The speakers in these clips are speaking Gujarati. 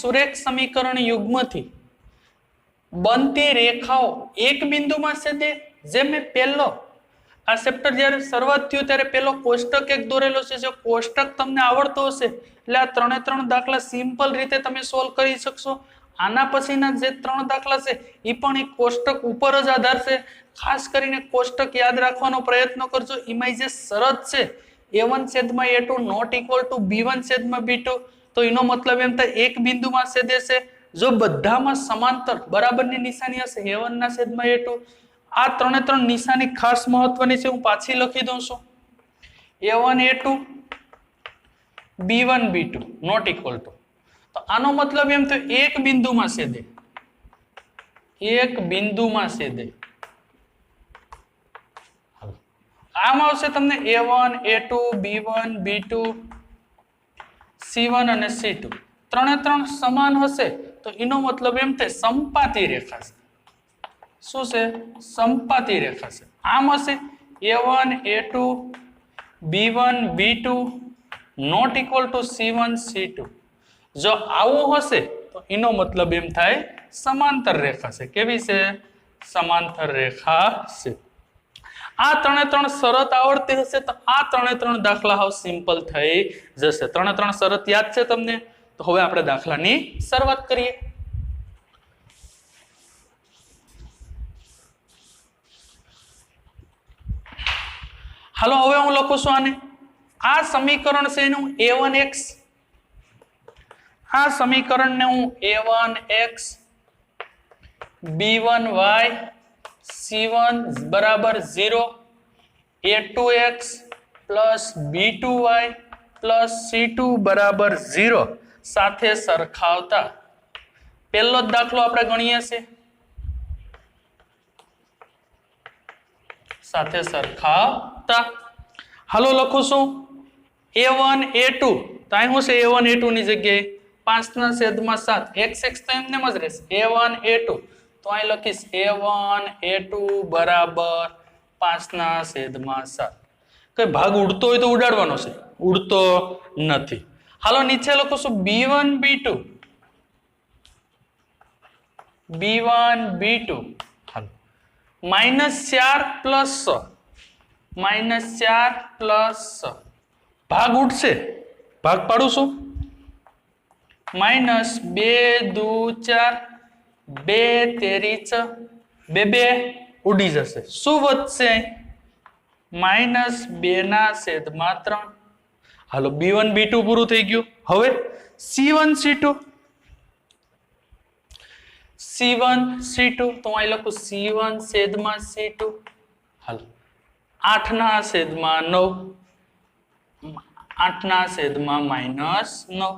સુરેખ સમીકરણ યુગ્મથી બનતી રેખાઓ એક બિંદુમાં છેદે. જે મેં પહેલો આ ચેપ્ટર જ્યારે શરૂઆત થયું ત્યારે પેલો કોષ્ટક એક દોરેલો છે. જો કોષ્ટક તમને આવડતો હશે એટલે આ 3 દાખલા સિમ્પલ રીતે તમે સોલ્વ કરી શકશો. આના પછીના જે 3 દાખલા છે એ પણ એક કોષ્ટક ઉપર જ આધાર છે. ખાસ કરીને કોષ્ટક યાદ રાખવાનો પ્રયત્ન કરજો. એમાં જે શરત છે a1 છેદમાં a2 not equal to b1 છેદમાં b2, તો એનો મતલબ એમ થાય એક બિંદુમાં છેદે છે. જો બધામાં સમાંતર બરાબરની નિશાની હશે a1 ના છેદમાં a2. આ 3 નિશાની ખાસ મહત્વની છે. હું પાછી લખી દઉં છું. a1 a2 b1 b2 not equal to, તો આનો મતલબ એમ તો એક બિંદુમાં છેદે. એક બિંદુમાં છેદે. આમ આવશે તમને a1 a2 b1 b2 c1 અને c2 3 સમાન હશે તો એનો મતલબ એમ થાય સંપાતી રેખા છે. શું છે? સંપાતી રેખા છે. આમ હશે a1 a2 b1 b2 not equal to c1 c2. જો આવું હશે તો એનો મતલબ એમ થાય સમાંતર રેખા છે. કેવી છે? સમાંતર રેખા છે. આ 3 શરત આવડતી હશે તો આ 3 દાખલા હાવ સિમ્પલ થઈ જશે. 3 શરત યાદ છે તમને? તો હવે આપણે દાખલાની શરૂઆત કરીએ. હાલો હવે હું લખું છું આને. આ સમીકરણ છે એનું a1x. આ સમીકરણને હું a1x b1y c1 બરાબર 0 a2x plus b2y plus c2 બરાબર 0 સાથે સરખાવતા પહેલો જ દાખલો આપણે ગણીએ છીએ. સાથે સરખાવતા હાલો લખું છું a1 a2. તો અહીં શું છે? a1 a2 ની જગ્યાએ 5/7 x x તો એમને જ રહેશે. a1 a2 તો અહીં લખીશ a1 a2 બરાબર 5/7. કઈ ભાગ ઉડતો હોય તો ઉડાડવાનો છે, ઉડતો નથી. હાલો નીચે લખું છું b1 b2 b1 b2 હાલો -4 પ્લસ -4 પ્લસ ભાગ ઉડશે, ભાગ પાડું છું -2 દુ 4 2 તેરી 6 2 ઉડી જશે. શું વધશે? -2/3. હાલો b1 b2 પૂરું થઈ ગયું. હવે c1 c2 c1 c2 તો અહીં લખું c1 છેદમાં c2. હાલો 8/9 8/-9.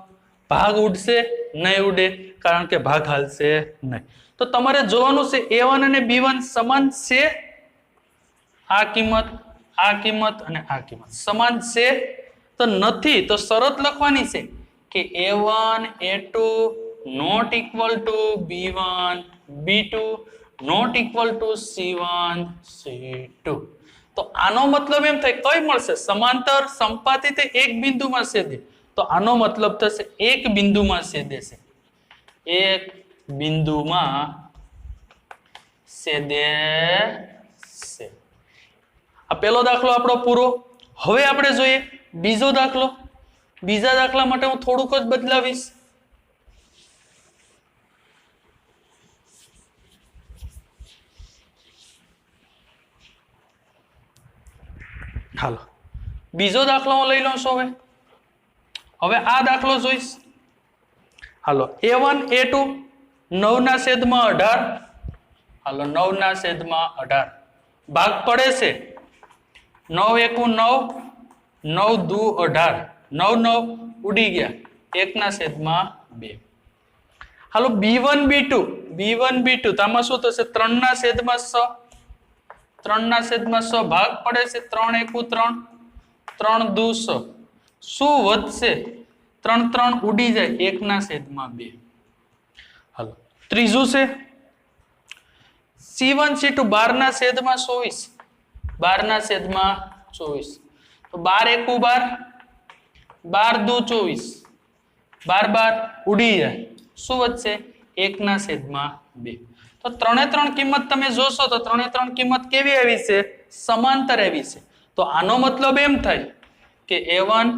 ભાગ ઉડશે? નહીં ઉડે, કારણ કે ભાગ હાલશે નહીં. તો તમારે જોવાનું છે a1 અને b1 સમાન છે. આ કિંમત અને આ કિંમત સમાન છે તો નથી. તો શરત લખવાની છે કે a1 a2 not equal to b1 b2 not equal to c1 c2. તો આનો મતલબ એમ થાય કઈ મળશે? સમાંતર સંપાતી તે એક બિંદુમાં છેદે. તો આનો મતલબ થશે એક બિંદુમાં છેદે છે. એક બિંદુમાં છેદે છે. આ પહેલો દાખલો આપણો પૂરો. હવે આપણે જોઈએ બીજો દાખલો. બીજા દાખલા માટે હું થોડુંક જ બદલાવીશ. હાલો બીજો દાખલો હું લઈ લઉં છું. હવે આ દાખલો જોઈશ. હાલો a1 a2 9/18. હાલો 9/18 ભાગ પડે છે 9 એકુ 9 9 દુ 18 9 9 ઉડી ગયા 1/2. હાલો b1 b2 તો આમાં શું થશે? 3/6 3/6 ભાગ પડે છે 3 એકુ 3 3 દુ 6. શું વધશે? 3 3 ઉડી જાય 1/2. હાલો ત્રીજું છે c1 c2 12/24 12/24. તો 12 એકુ 12 12 દુ 24 12 12 ઉડી જાય શું વધશે 1/2. તો 3 કિંમત તમે જોશો તો 3 કિંમત કેવી આવી છે સમાંતર આવી છે. તો આનો મતલબ એમ થાય કે a1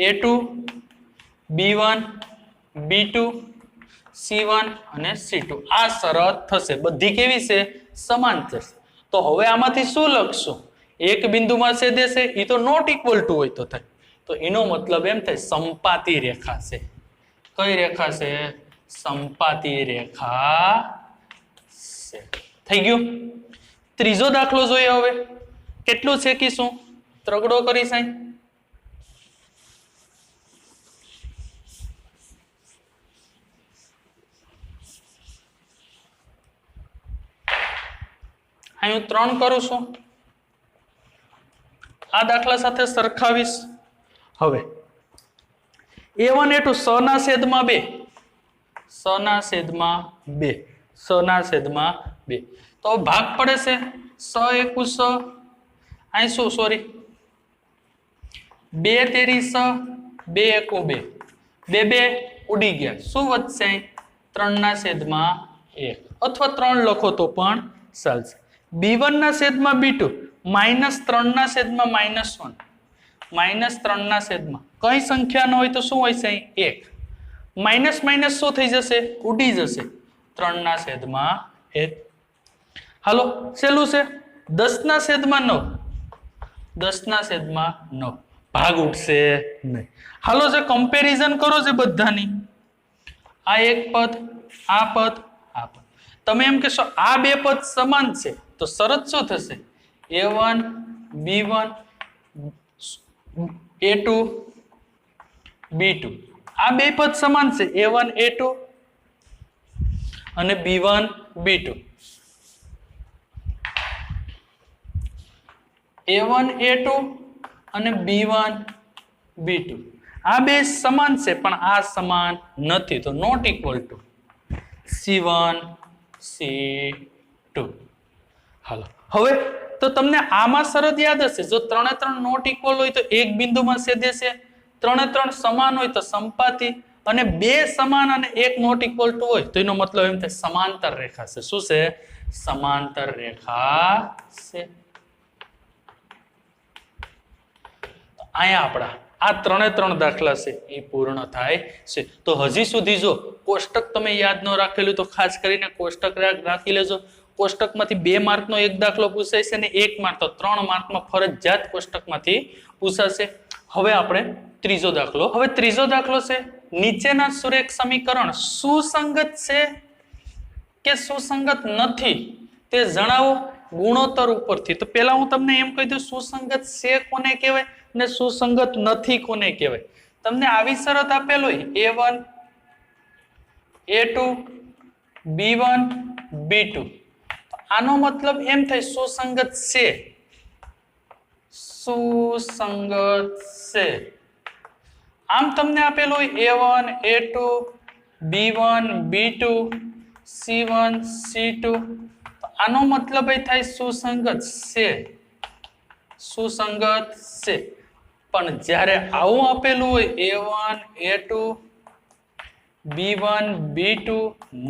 a2 b1 b2 c1 અને c2 આ શરત થશે. બધી કેવી છે સમાંતર. તો હવે આમાંથી શું લખશું એક બિંદુમાં છેદે છે એ તો નોટ ઇક્વલ ટુ હોય તો થાય. તો એનો મતલબ એમ થાય સંપાતી રેખા છે. કઈ રેખા છે સંપાતી રેખા છે. થઈ ગયું. ત્રીજો દાખલો જોઈએ. હવે કેટલું છે કે શું ત્રગડો કરી સાઈ અહીં હું 3 કરું છું. આ દાખલા સાથે સરખાવીશ. હવે a1 a2 સ ના છેદમાં 2 સ ના છેદમાં 2 સ ના છેદમાં 2 તો ભાગ પડે છે સ એકુ સ અહીં શું સોરી 2 તેરી સ 2 એકુ 2 2 ઉડી ગયા. શું વધશે 3 ના છેદમાં 1 અથવા 3 લખો તો પણ ચાલશે. b1 ના છેદમાં b2 -3 ના છેદમાં -1 -3 ના છેદમાં કઈ સંખ્યા ન હોય તો શું હોય છે 1 માઇનસ માઇનસ શું થઈ જશે ઉડી જશે 3 ના છેદમાં 1. હાલો છેલ્લું છે 10 ના છેદમાં 9 10 ના છેદમાં 9 ભાગ ઉઠશે નહીં. હાલો જે કમ્પેરિઝન કરો છે બધાની આ એક પદ આ પદ આ પદ તમે એમ કહેશો આ બે પદ સમાન છે તો શરત શું થશે a1 b1 a2 b2 આ બે પદ સમાન છે a1 a2 અને b1 b2 a1 a2 અને b1 b2 આ બે સમાન છે પણ આ સમાન નથી તો not equal to c1 c2. હાલો હવે તો તમને આમાં શરત યાદ હશે જો 3 નોટ ઇક્વલ હોય તો એક બિંદુમાં છેદે છે 3 સમાન હોય તો સંપાતી અને બે સમાન અને એક નોટ ઇક્વલ ટુ હોય તો એનો મતલબ એમ થાય સમાંતર રેખા છે. શું છે સમાંતર રેખા છે. અહીંયા આપણા આ 3 દાખલા છે એ પૂર્ણ થાય છે. તો હજી સુધી જો કોષ્ટક તમે યાદ ન રાખેલું તો ખાસ કરીને કોષ્ટક રાખી લેજો. કોષ્ટકમાંથી 2 માર્કનો એક દાખલો પૂછાય છે અને 1 માર્ક તો 3 માર્કમાં ફરજિયાત કોષ્ટકમાંથી પૂછાશે. હવે આપણે ત્રીજો દાખલો. હવે ત્રીજો દાખલો છે નીચેના સુરેખ સમીકરણ સુસંગત છે કે સુસંગત નથી તે જણાવો ગુણોત્તર ઉપરથી. તો પહેલા હું તમને એમ કહી દઉં સુસંગત છે કોને કહેવાય ને સુસંગત નથી કોને કહેવાય. તમને આવી શરત આપેલ હોય a1 a2 b1 b2 આનો મતલબ એમ થાય સુસંગત છે. સુસંગત છે. આમ તમને આપેલ હોય a1 a2 b1 b2 c1 c2 આનો મતલબ એ થાય સુસંગત છે. સુસંગત છે. પણ જ્યારે આવું આપેલું હોય a1 a2 b1 b2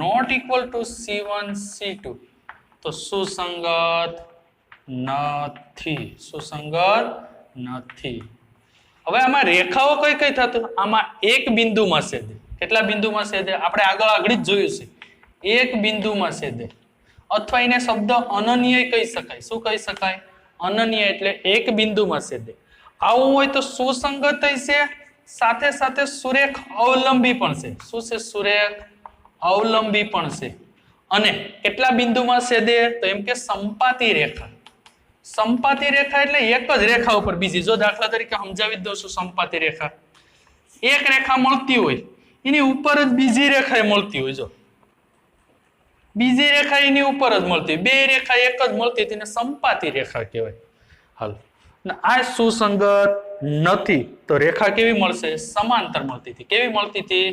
not equal to c1 c2 તો સુસંગત નથી. સુસંગત નથી. હવે આમાં રેખાઓ કઈ કઈ થતું આમાં એક બિંદુમાં છેદે. કેટલા બિંદુમાં છેદે આપણે આગળ જ જોયું છે. એક બિંદુમાં છેદે અથવા એને શબ્દ અનન્ય કહી શકાય. શું કહી શકાય અનન્ય એટલે એક બિંદુમાં છેદે. આવું હોય તો સુસંગત છે સાથે સાથે સુરેખ અવલંબી પણ છે. શું છે સુરેખ અવલંબી પણ છે. અને કેટલા બિંદુમાં છેદે તો એમ કે સંપાતી રેખા. સંપાતી રેખા એટલે એક જ રેખા ઉપર બીજી. જો દાખલા તરીકે સમજાવી દઉં છું સંપાતી રેખા એક રેખા મળતી હોય એની ઉપર જ બીજી રેખા મળતી હોય. જો બીજી રેખા એની ઉપર જ મળતી બે રેખા એક જ મળતી તેને સંપાતી રેખા કહેવાય. હાલ આ સુસંગત નથી તો રેખા કેવી મળશે સમાંતર મળતી હતી. કેવી મળતી હતી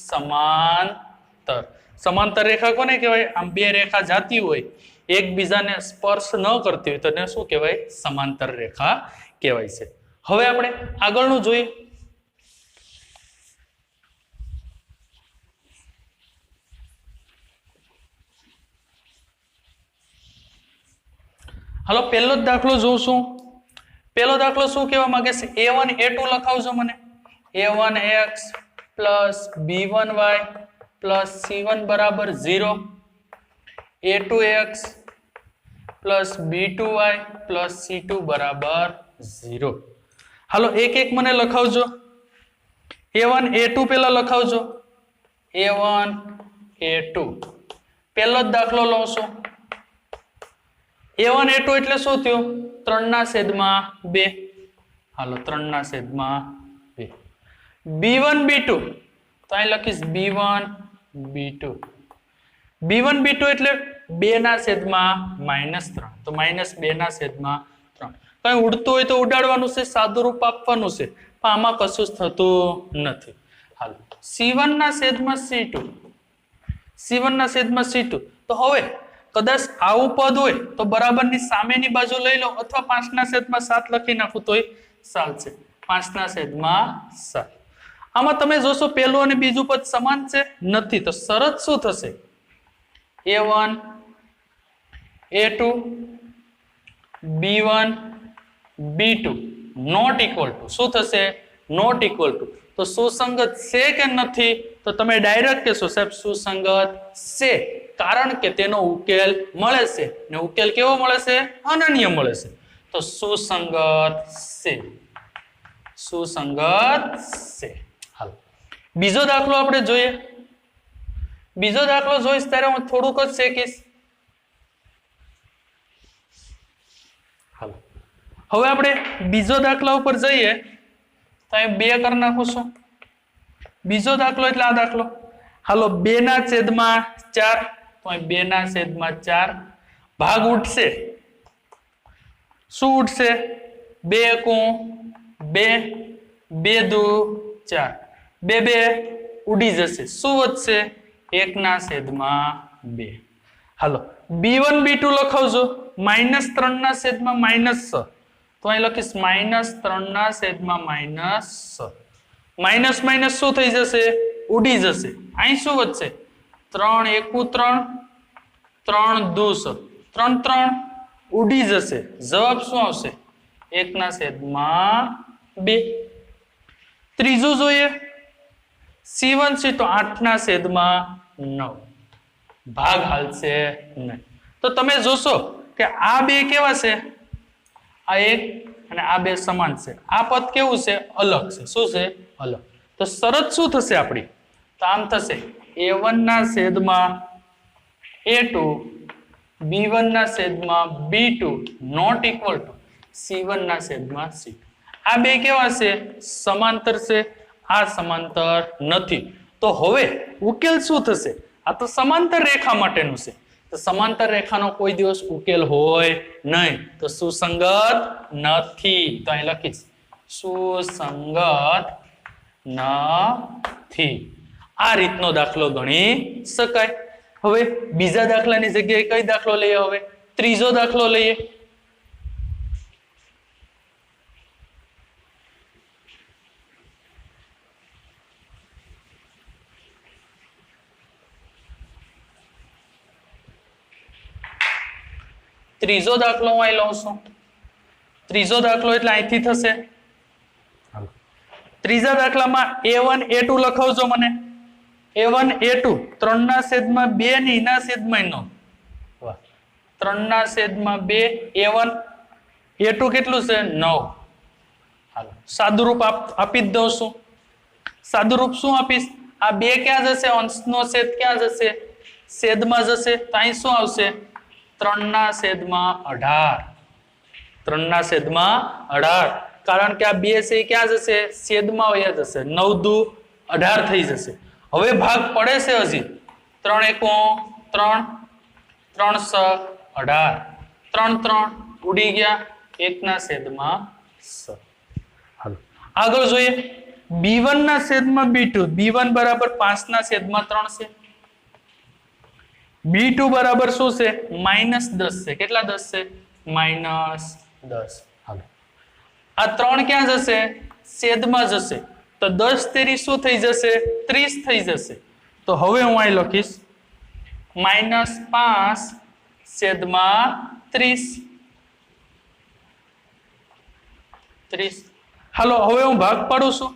સમાંતર. સમાંતર રેખા કોને કહેવાય આમ બે રેખા જાતી હોય એકબીજાને સ્પર્શ ન કરતી હોય તો એને શું કહેવાય સમાંતર રેખા કહેવાય છે. હવે આપણે આગળનું જોઈએ. હાલો પહેલો જ દાખલો જોશું. પહેલો દાખલો શું કહેવા માંગે છે? a1 a2 લખાવજો મને. a1x plus b1y plus c1 બરાબર 0, a2x plus b2y plus c2 બરાબર 0. હાલો એક એક મને લખાવજો. a1 a2 પહેલા લખાવજો. a1 a2 પહેલો જ દાખલો લઉં છું. a1 a2 એટલે શું થયું? 3/2. હાલો 3/2. b1 b2 તો અહીં લખીશ b1 b2. b1 b2 એટલે 2/-3 તો -2/3. કઈ ઉડતું હોય તો ઉડાડવાનું છે, સાદું રૂપ આપવાનું છે, પણ આમાં કશું જ થતું નથી. હાલો c1/c2 c1/c2 તો હવે કદાચ આવું પદ હોય તો બરાબરની સામેની બાજુ લઈ લો અથવા 5/7 લખી નાખું તોય ચાલશે. 5/7. આમાં તમે જોશો પહેલું અને બીજું પદ સમાન છે નથી, તો શરત શું થશે? a1 a2 b1 b2 not equal to શું થશે? Not equal to. તો સુસંગત છે કે નથી? તો તમે ડાયરેક્ટ કહેશો સાહેબ સુસંગત છે, કારણ કે તેનો ઉકેલ મળે છે, ને ઉકેલ કેવો મળે છે? અનન્ય મળે છે. તો સુસંગત છે. સુસંગત છે. હાલ બીજો દાખલો આપણે જોઈએ. બીજો દાખલો જોઈશ ત્યારે હું થોડુંક જ શેકીશ. હાલો હવે આપણે બીજો દાખલા ઉપર જઈએ તો અહીં 2 કરી નાખું છું. બીજો દાખલો એટલે આ દાખલો. હાલો 2/4 તો અહીં 2/4 ભાગ ઉઠશે. શું ઉઠશે? 2 એકું 2, 2 દુ 4, 2 2 ઉડી જશે. શું વધશે? 1/2. હાલો b1 b2 લખાવજો. -3/6 તો અહીં લખીશ -3/6. માઇનસ માઇનસ શું થઈ જશે? ઉડી જશે. અહીં શું વધશે? 3 એકુ 3, 3 દુ 3 3 ઉડી જશે. જવાબ શું આવશે? 1/2. ત્રીજું જોઈએ c1 c તો 8/9 ભાગ હાલશે નહીં. તો તમે જોશો કે આ બે કેવા છે? આ એક અને આ બે સમાન છે. આ પદ કેવું છે? અલગ છે. શું છે? અલગ. તો શરત શું થશે આપણી? તો આમ થશે a1/a2 b1/b2 not equal two c1/c2. આ બે કેવા છે? સમાંતર છે. આ સમાંતર નથી. તો હવે ઉકેલ શું થશે? આ તો સમાંતર રેખા માટેનું છે. તો સમાંતર રેખાનો કોઈ દિવસ ઉકેલ હોય નહીં. તો સુસંગત નથી. તો અહીં લખીશ સુસંગત નથી. આ રીતનો દાખલો ગણી શકાય. હવે બીજા દાખલાની જગ્યાએ કઈ દાખલો લઈએ? હવે ત્રીજો દાખલો લઈએ. ત્રીજો દાખલો હું અહીં લઉં છું. ત્રીજો દાખલો એટલે અહીંથી થશે. ત્રીજા દાખલામાં a1 a2 લખાવજો મને. a1 a2 3/2 ની ના છેદમાં 9. 3/2 a1 a2 કેટલું છે? 9. હાલો સાદુરૂપ આપી જ દઉં છું. સાદુરૂપ શું આપીશ? આ બે ક્યાં જશે? અંશનો છેદ ક્યાં જશે? છેદમાં જશે. તો અહીં શું આવશે? 3/18. 3/18. કારણ કે આ બે છે ક્યાં જશે? છેદમાં વયા જશે. 9 દુ 18 થઈ જશે. હવે ભાગ પડે છે હજી. 3 એકુ 3, 3 6 18, 3 3 ઉડી ગયા. 1/6. હાલો આગળ જોઈએ b1/b2. b1 બરાબર 5/3 છે. b2 બરાબર શું છે? -10 છે. કેટલા 10 છે? -10. હાલો આ 3 ક્યાં જશે? છેદમાં જશે. તો 10 તેરી શું થઈ જશે? 30 થઈ જશે. તો હવે હું અહીં લખીશ -5/30. 30. હાલો હવે હું ભાગ પાડું છું.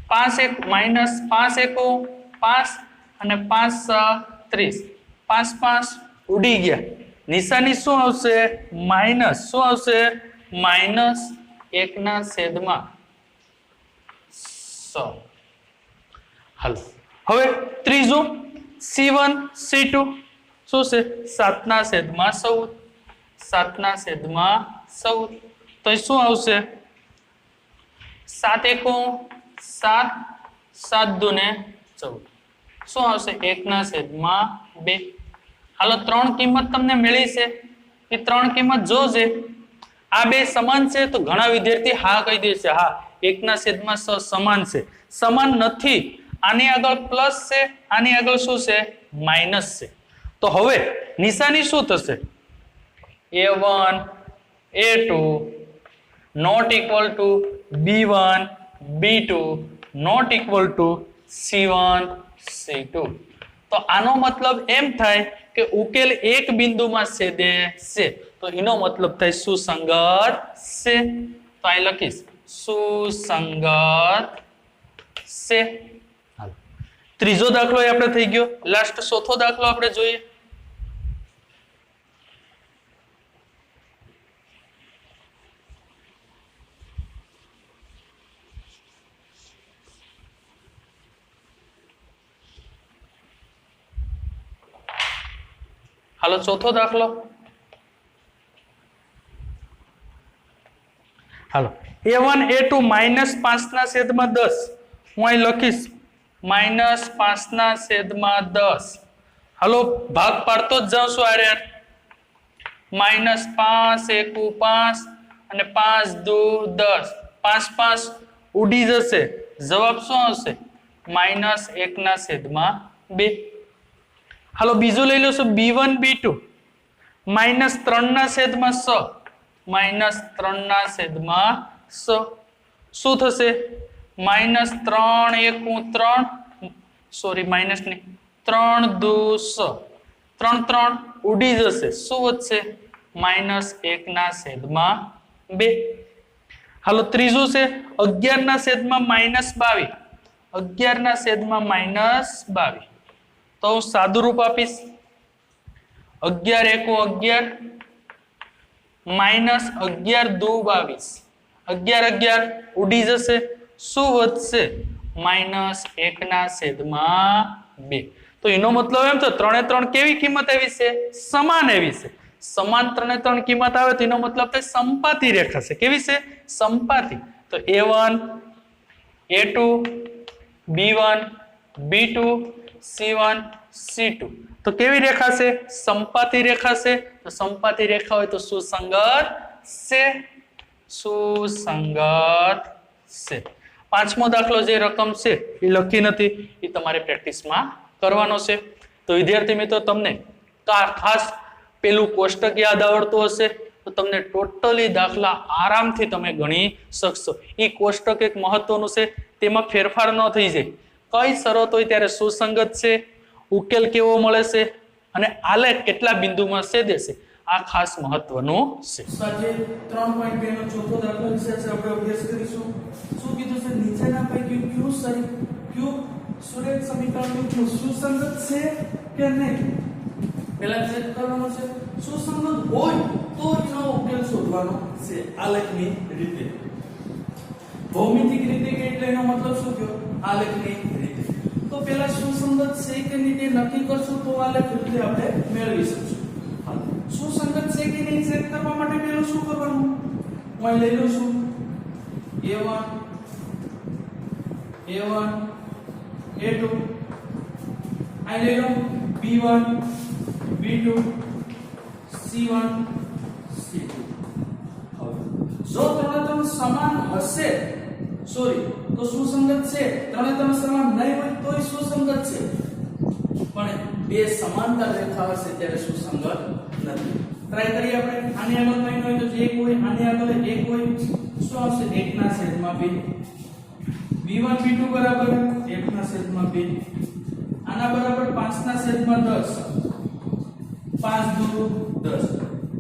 5 1 માઇનસ 5 1 5 અને 5 30. 5 5 ઉડી ગયા. નિશાની શું આવશે? માઇનસ. શું આવશે? માઇનસ 1/100. હાલો હવે ત્રીજું C1 C2 શું છે? 7/14. 7/14. તો એ શું આવશે? 7 1 7 7 2 ને 14. શું આવશે? 1/2. હાલો 3 કિંમત તમને મળી છે. એ 3 કિંમત જો છે આ બે સમાન છે તો ઘણા વિદ્યાર્થી હા કહી દેશે. હા 1/6 સમાન છે. સમાન નથી. આની આગળ પ્લસ છે, આની આગળ શું છે? માઇનસ છે. તો હવે નિશાની શું થશે? A1 A2 not equal to B1 B2 not equal to C1 C2. તો આનો મતલબ એમ થાય કે ઉકેલ એક બિંદુમાં છેદે છે. તો એનો મતલબ થાય સુસંગત છે. તો અહીં લખીશ સુસંગત છે. ત્રીજો દાખલો એ આપણે થઈ ગયો. લાસ્ટ ચોથો દાખલો આપણે જોઈએ. હાલો ચોથો દાખલો. હાલો A1 A2 -5/10. હું અહીં લખીશ -5/10. હાલો ભાગ પાડતો જ જાઉં છું. આરે -5 1 5 અને 5 2 10. 5 5 ઉડી જશે. જવાબ શું આવશે? -1/2. હાલો બીજું લઈ લો છું B1 B2 -3/6. -3/6 શું થશે? -3 1 3 સોરી માઇનસ નહીં 3 2 6 3 3 ઉડી જશે. શું વધશે? -1/2. હાલો ત્રીજું છે 11/-22. 11/-22. તો હું સાદું રૂપ આપીશ. 11 1 11 -11 2 22. 11 11 ઉડી જશે. શું વધશે? -1/2. તો એનો મતલબ એમ તો 3 3 કેવી કિંમત આવી છે? સમાન આવી છે. સમાન 3 3 કિંમત આવે તો એનો મતલબ થાય સમપાતી રેખા છે. કેવી છે? સમપાતી. તો A1 A2 B1 B2 C1 C2 તો કેવી રેખા છે? સમપાતી રેખા છે. તો સમપાતી રેખા હોય તો સુસંગત છે. સુસંગત છે. પાંચમો દાખલો જે રકમ છે એ લખી નથી, એ તમારે પ્રેક્ટિસમાં કરવાનો છે. તો વિદ્યાર્થી મિત્રો તમને ખાસ પેલું કોષ્ટક યાદ આવડતું હશે તો તમને ટોટલી દાખલા આરામથી તમે ગણી શકશો. એ કોષ્ટક એક મહત્વનું છે, તેમાં ફેરફાર ન થઈ જાય. કઈ શરત હોય ત્યારે સુસંગત છે, ઉકેલ કેવો મળે છે અને આલેખ કેટલા બિંદુમાં છેદે છે, આ ખાસ મહત્વનું છે. આજે 3.2 નો ચોથો દાખલો વિશે આપણે અભ્યાસ કરીશું. શું કીધું છે? નીચેના પૈકી કયું સુરેખ સમીકરણનું સુસંગત છે કે નહીં પહેલા ચેક કરવાનું છે. સુસંગત હોય તો એનો ઉકેલ શોધવાનો છે આલેખની રીતે. ભૌમિતિક રીતે કે એટલે એનો મતલબ શું થયો? આલેખની રીતે. તો પહેલા સુસંગત છે કે નહીં તે નક્કી કરશું તો આલેખ રીતે આપણે મેળવી શકશું. સુસંગત છે કે નહીં ચેક કરવા માટે પહેલું શું કરવાનું? હું લઈ લઉં છું A1 A2 આ લઈ લો B1 B2 C1 C2. જો ત્રણે સમાન હશે તો સુસંગત છે. ત્રણે સમાન નહીં હોય તોય સુસંગત છે, પણ બે સમાંતર રેખા હશે ત્યારે સુસંગત નથી. ટ્રાય કરીએ આપણે. આની આગળ કંઈ હોય તો 1 હોય, આની આગળ 1 હોય, શું આવશે? 1/2. B1 B2 બરાબર 1/2. આના બરાબર 5/10. 5 2 10.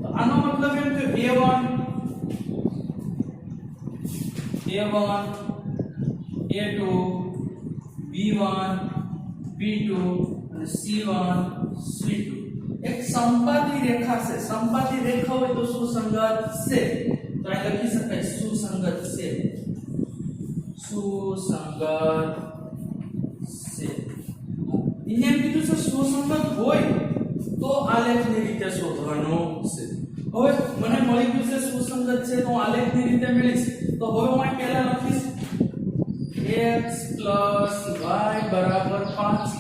તો આનો મતલબ એમ કે A1 A1 A2 B1 B2 અને C1 C2 એક સંપાતી રેખા છે સંપાતી રેખા હોય તો સુસંગત છે તો આ લખી શકાય સુસંગત છે સુસંગત છે એને એમ કીધું છે સુસંગત હોય તો આલેખની રીતે શોધવાનું છે હવે મને મળી ગયું છે સુસંગત છે તો આલેખની રીતે મેળવીશ તો હવે હું પહેલા લખીશ x y બરાબર 5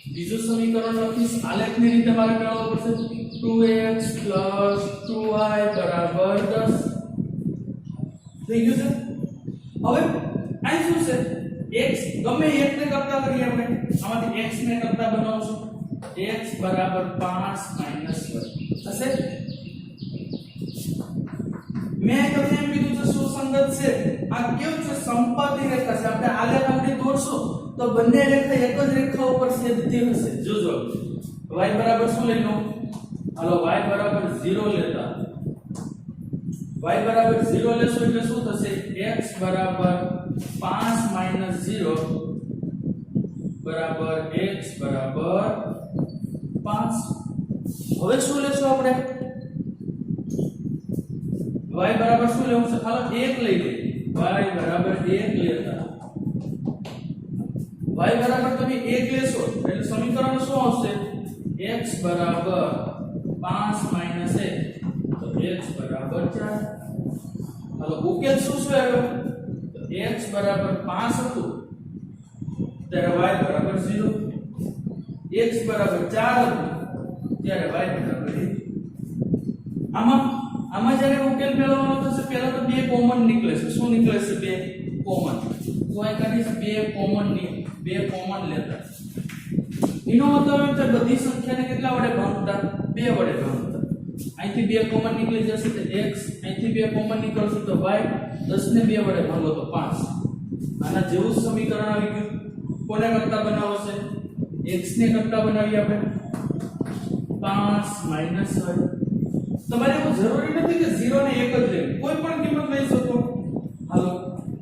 બીજું સમીકરણ લખીશ આલેખની રીતે મારે મેળવવું પડશે 2x 2y બરાબર 10 થઈ ગયું છે હવે આ શું છે x ગમે એકને કરતા કરીએ આપણે આમાંથી x ને કરતા બનાવશું x બરાબર 5 y થશે મેં તમને એમ કીધું છે સુસંગત છે આ કેવું છે સંપાતી રેખા છે આપણે આલેખ આપણે દોરશું તો બંને રેખા એક જ રેખા ઉપર છેદતી હશે જોજો y બરાબર શું લઈ લો હાલો y બરાબર 0 લેતા y બરાબર 0 લેશો એટલે શું થશે x બરાબર 5 0 બરાબર x બરાબર 5 હવે શું લેશું આપણે y બરાબર શું લેવું છે ખાલી 1 લઈ લે y બરાબર 1 લેતા y બરાબર તમે 1 લેશો એટલે સમીકરણ શું આવશે x બરાબર 5 1 તો x બરાબર 4 હાલો ઉકેલ શું છે આવ્યો તો x બરાબર 5 હતું ત્યારે y બરાબર 0 x બરાબર 4 હતું ત્યારે y બરાબર 1 આમાં જ્યારે ઉકેલ મેળવવાનો થશે પહેલા તો બે કોમન નીકળે છે શું નીકળે છે બે કોમન તો આ કાઢીશ બે કોમન લેતા એનો મતલબ એમ છે બધી સંખ્યાને કેટલા વડે ભાગતા 2 વડે ભાગતા અહીંથી બે કોમન નીકળી જશે તો x અહીંથી બે કોમન નીકળશે તો y 10 ને 2 વડે ભાગો તો 5 આના જેવું સમીકરણ આવી ગયું કોને કરતા બનાવશે x ને કરતા બનાવીએ આપણે 5 y તમારે એવું જરૂરી નથી કે 0 ને 1 જ લેવું કોઈ પણ કિંમત લઈ શકો હાલો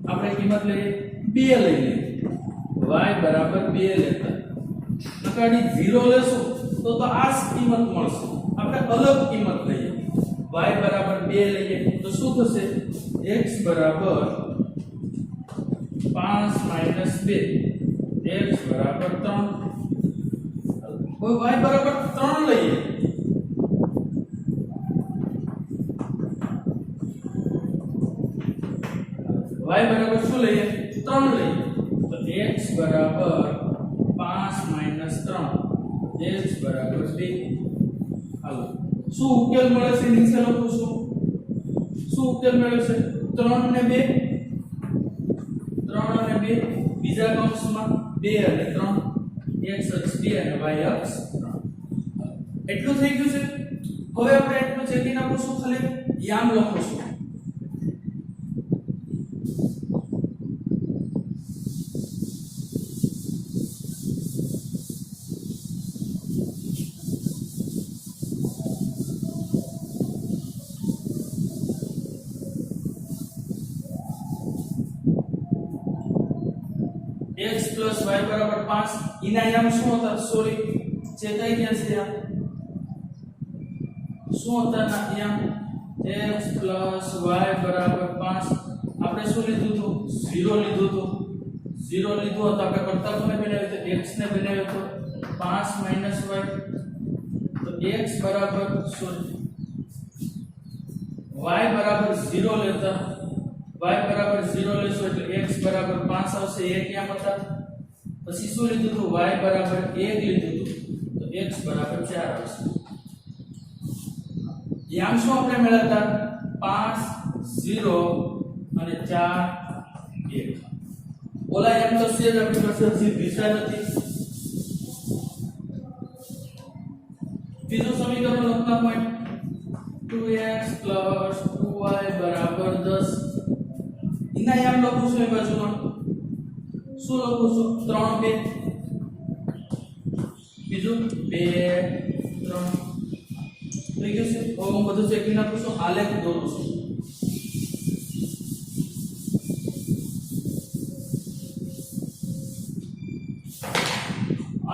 આપણે કિંમત લઈએ 2 લઈ લઈએ y બરાબર 2 લેતા નકાડી 0 લેશું તો આ કિંમત મળશે આપણે અલગ કિંમત લઈએ y બરાબર 2 લઈએ તો શું થશે x બરાબર 5 2 x બરાબર 3 કોઈ y બરાબર 3 લઈએ y બરાબર શું લઈએ 3 લઈએ તો x બરાબર 5 3 x બરાબર 2 હાલો શું ઉકેલ મળે છે નીચે લખું શું ઉકેલ મળે છે 3 ને 2 બીજા કૌંસમાં 2 અને 3 x અક્ષ 2 અને y અક્ષ 3 એટલું થઈ ગયું છે હવે આપણે એટલું ચેકી નાખું ખાલી યામ લખું છું x plus y बराबर 5 इना याम શું હતા સોરી ચેતાઈ ગયા છે આ શું હતા ના યામ x plus y બરાબર 5 આપણે શું લીધું હતું 0 લીધું હતું 0 લીધું હતું આપણે કરતા કોને બનાવ્યું તો x ને બનાવ્યો તો 5 y તો x બરાબર સોરી y બરાબર 0 લેતા y બરાબર 0 લેશો એટલે x બરાબર 5 આવશે એક યામ હતા પછી શું લીધું તો y બરાબર 1 લીધું તો x બરાબર 4 આવશે યામ શું આપણે મેળવતા 5 0 અને 4 1 ઓલા યામ તો છે જ આપણી પાસે હજી દિશા નથી બીજું સમીકરણ લખતા હોય 2x 2y બરાબર 10 इना याम लखुं છું એ બાજુમાં શું લખું છું 3 2 બીજું 2 3 થઈ ગયું છે હવે હું બધું ચેક નાખું છું આલેખ દોરું છું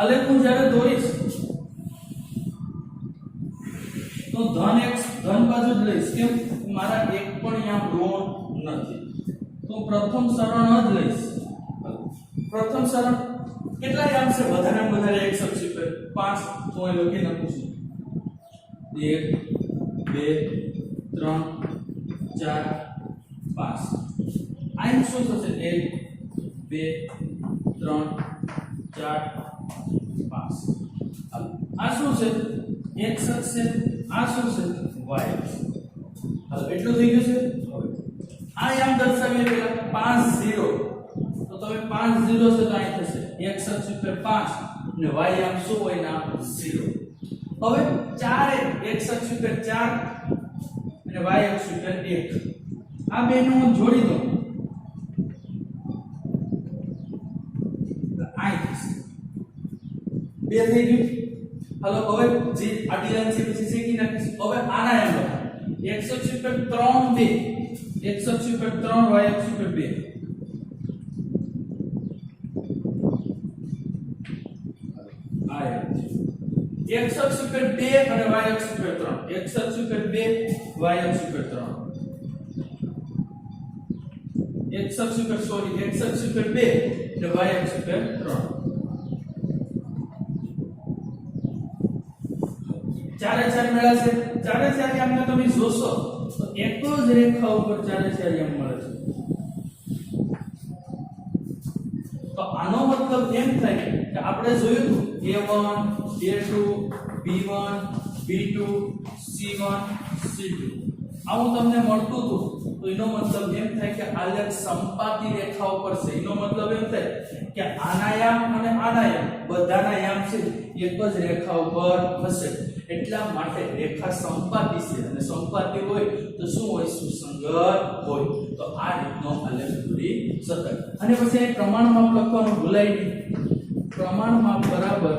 આલેખ હું જ્યારે દોરીશ તો ધન x ધન બાજુ જ લઈશ, કેમ મારા એક પણ અહીંયા ઋણ નથી, તો પ્રથમ સરણ જ લઈશ. પ્રથમ સરણ કેટલા યામ છે? વધારે x અક્ષ પર 5, તો અહીં લખી નાખું છું 1 2 3 4 5. આમ શું થશે? 1 2 3 4 5. આ શું છે? x અક્ષ છે. આ શું છે? y અક્ષ. હવે એટલું થઈ ગયું છે. હવે આ યામ દર્શાવીએ પેલા 5 0, તો તમે 5 0 છે તો અહીં થશે x અક્ષ ઉપર 5 અને y યામ શું હોય ના 0. હવે 4 x અક્ષ ઉપર 4 અને y અક્ષ ઉપર 1. આ બેનું હું જોડી દઉં તો આ થશે 2 થઈ ગયું. હાલો હવે જે આડી લાઈન છે પછી શેકી નાખીશું. હવે આના એમ x અક્ષ ઉપર 3 2, x અક્ષ ઉપર 3 y અક્ષ ઉપર 2. આ x અક્ષ ઉપર 2 અને y અક્ષ ઉપર 3, x અક્ષ ઉપર 2 y અક્ષ ઉપર 3, x અક્ષ ઉપર x અક્ષ ઉપર 2 અને y અક્ષ ઉપર 3. ચારે ચાર મેળા છે. ચારે ચાર યામને તમે જોશો તો એક જ રેખા ઉપર ચારે ચાર યામ મળે છે. તો આનો મતલબ એમ થાય કે આપણે જોયું હતું a1 a2 b1 b2 c1 c2 આવું તમને મળતું હતું. તો એનો મતલબ એમ થાય કે આલેખ સંપાતી રેખા ઉપર છે. એનો મતલબ એમ થાય કે આના યામ અને આના યામ બધાના યામ છે એક જ રેખા ઉપર હશે. એટલા માટે રેખા સંપાતી છે અને સંપાતી હોય તો શું હોય? સુસંગત હોય. તો આ રીતનો આલેખ દોરી શકાય. અને પછી અહીં પ્રમાણમાપ લખવાનું ભૂલાય નહીં. પ્રમાણમાપ બરાબર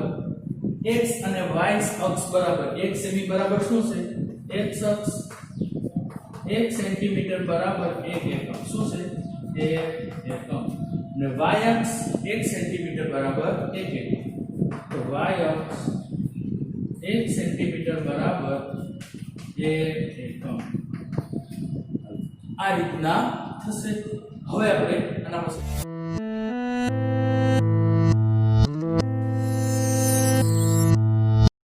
x અને y અક્ષ બરાબર x સેમી બરાબર શું છે? x અક્ષ 1 સેન્ટીમીટર બરાબર 1 એકમ. શું છે? 1 એકમ. અને y અક્ષ 1 સેન્ટીમીટર બરાબર 1 એકમ. તો y અક્ષ 1 સેન્ટીમીટર બરાબર 1 એકમ. આ રીતના થશે. હવે આપણે આના પાસે